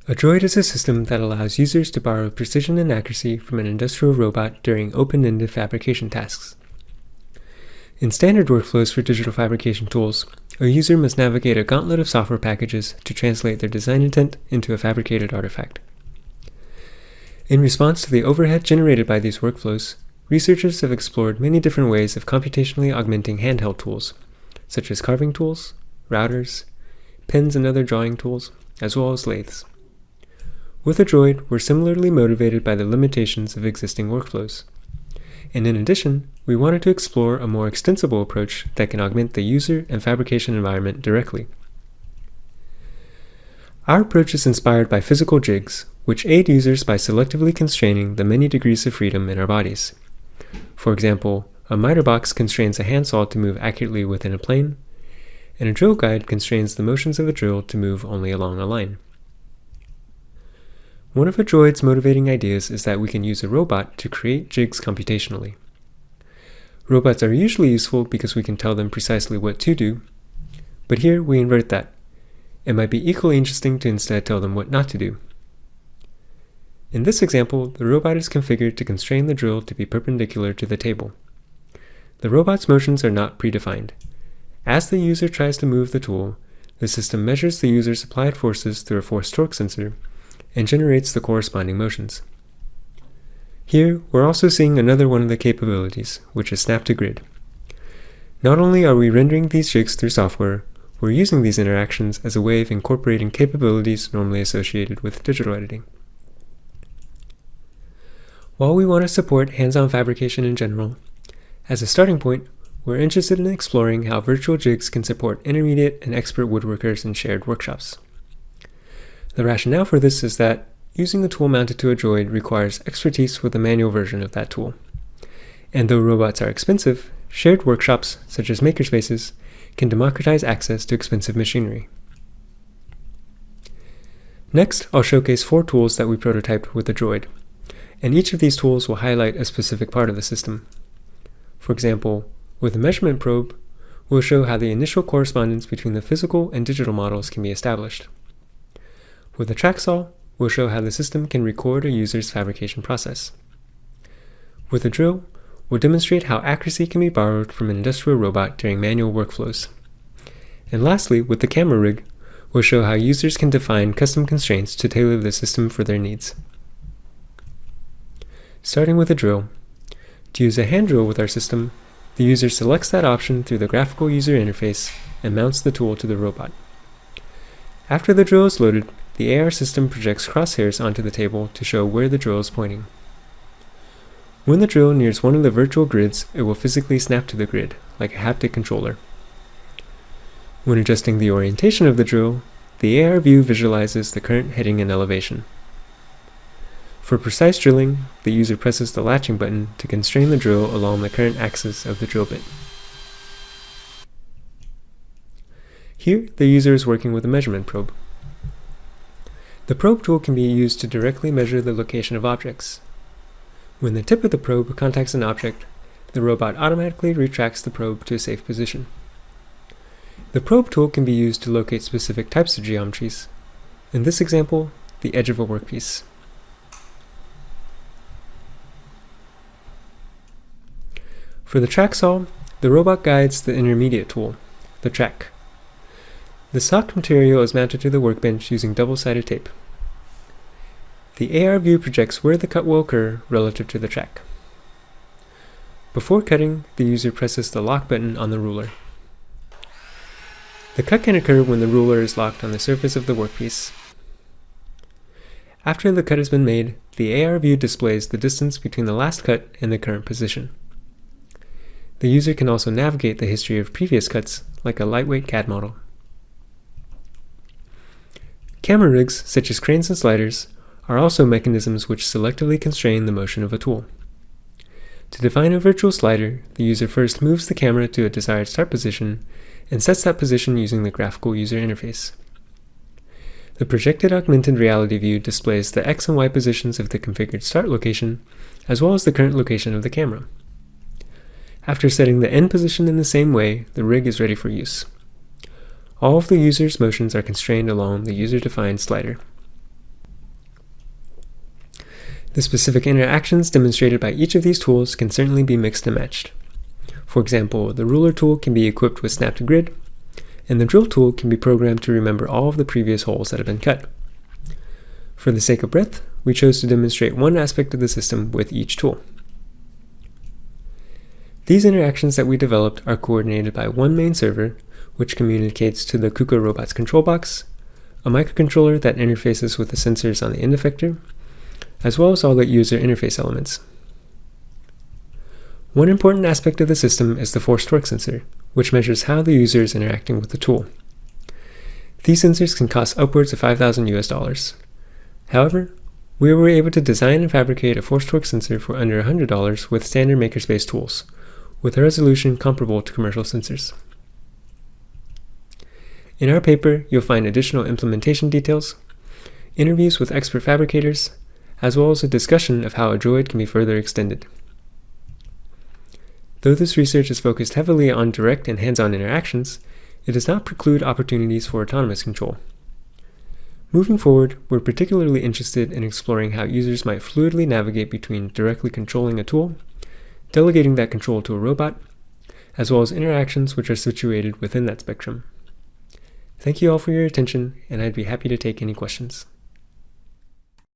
A droid is a system that allows users to borrow precision and accuracy from an industrial robot during open-ended fabrication tasks. In standard workflows for digital fabrication tools, a user must navigate a gauntlet of software packages to translate their design intent into a fabricated artifact. In response to the overhead generated by these workflows, researchers have explored many different ways of computationally augmenting handheld tools, such as carving tools, routers, pens and other drawing tools, as well as lathes. With a droid, we're similarly motivated by the limitations of existing workflows. And in addition, we wanted to explore a more extensible approach that can augment the user and fabrication environment directly. Our approach is inspired by physical jigs, which aid users by selectively constraining the many degrees of freedom in our bodies. For example, a miter box constrains a handsaw to move accurately within a plane, and a drill guide constrains the motions of a drill to move only along a line. One of a droid's motivating ideas is that we can use a robot to create jigs computationally. Robots are usually useful because we can tell them precisely what to do, but here we invert that. It might be equally interesting to instead tell them what not to do. In this example, the robot is configured to constrain the drill to be perpendicular to the table. The robot's motions are not predefined. As the user tries to move the tool, the system measures the user's applied forces through a force torque sensor and generates the corresponding motions. Here, we're also seeing another one of the capabilities, which is Snap to Grid. Not only are we rendering these jigs through software, we're using these interactions as a way of incorporating capabilities normally associated with digital editing. While we want to support hands-on fabrication in general, as a starting point, we're interested in exploring how virtual jigs can support intermediate and expert woodworkers in shared workshops. The rationale for this is that using a tool mounted to a droid requires expertise with a manual version of that tool. And though robots are expensive, shared workshops, such as makerspaces, can democratize access to expensive machinery. Next, I'll showcase 4 tools that we prototyped with a droid, and each of these tools will highlight a specific part of the system. For example, with a measurement probe, we'll show how the initial correspondence between the physical and digital models can be established. With a track saw, we'll show how the system can record a user's fabrication process. With a drill, we'll demonstrate how accuracy can be borrowed from an industrial robot during manual workflows. And lastly, with the camera rig, we'll show how users can define custom constraints to tailor the system for their needs. Starting with a drill. To use a hand drill with our system, the user selects that option through the graphical user interface and mounts the tool to the robot. After the drill is loaded, the AR system projects crosshairs onto the table to show where the drill is pointing. When the drill nears one of the virtual grids, it will physically snap to the grid, like a haptic controller. When adjusting the orientation of the drill, the AR view visualizes the current heading and elevation. For precise drilling, the user presses the latching button to constrain the drill along the current axis of the drill bit. Here, the user is working with a measurement probe. The probe tool can be used to directly measure the location of objects. When the tip of the probe contacts an object, the robot automatically retracts the probe to a safe position. The probe tool can be used to locate specific types of geometries. In this example, the edge of a workpiece. For the track saw, the robot guides the intermediate tool, the track. The stock material is mounted to the workbench using double-sided tape. The AR view projects where the cut will occur relative to the track. Before cutting, the user presses the lock button on the ruler. The cut can occur when the ruler is locked on the surface of the workpiece. After the cut has been made, the AR view displays the distance between the last cut and the current position. The user can also navigate the history of previous cuts, like a lightweight CAD model. Camera rigs, such as cranes and sliders, are also mechanisms which selectively constrain the motion of a tool. To define a virtual slider, the user first moves the camera to a desired start position and sets that position using the graphical user interface. The projected augmented reality view displays the X and Y positions of the configured start location, as well as the current location of the camera. After setting the end position in the same way, the rig is ready for use. All of the user's motions are constrained along the user-defined slider. The specific interactions demonstrated by each of these tools can certainly be mixed and matched. For example, the ruler tool can be equipped with snap to grid, and the drill tool can be programmed to remember all of the previous holes that have been cut. For the sake of breadth, we chose to demonstrate one aspect of the system with each tool. These interactions that we developed are coordinated by one main server, which communicates to the KUKA robot's control box, a microcontroller that interfaces with the sensors on the end effector, as well as all the user interface elements. One important aspect of the system is the force torque sensor, which measures how the user is interacting with the tool. These sensors can cost upwards of $5,000. However, we were able to design and fabricate a force torque sensor for under $100 with standard makerspace tools, with a resolution comparable to commercial sensors. In our paper, you'll find additional implementation details, interviews with expert fabricators, as well as a discussion of how a droid can be further extended. Though this research is focused heavily on direct and hands-on interactions, it does not preclude opportunities for autonomous control. Moving forward, we're particularly interested in exploring how users might fluidly navigate between directly controlling a tool, delegating that control to a robot, as well as interactions which are situated within that spectrum. Thank you all for your attention, and I'd be happy to take any questions.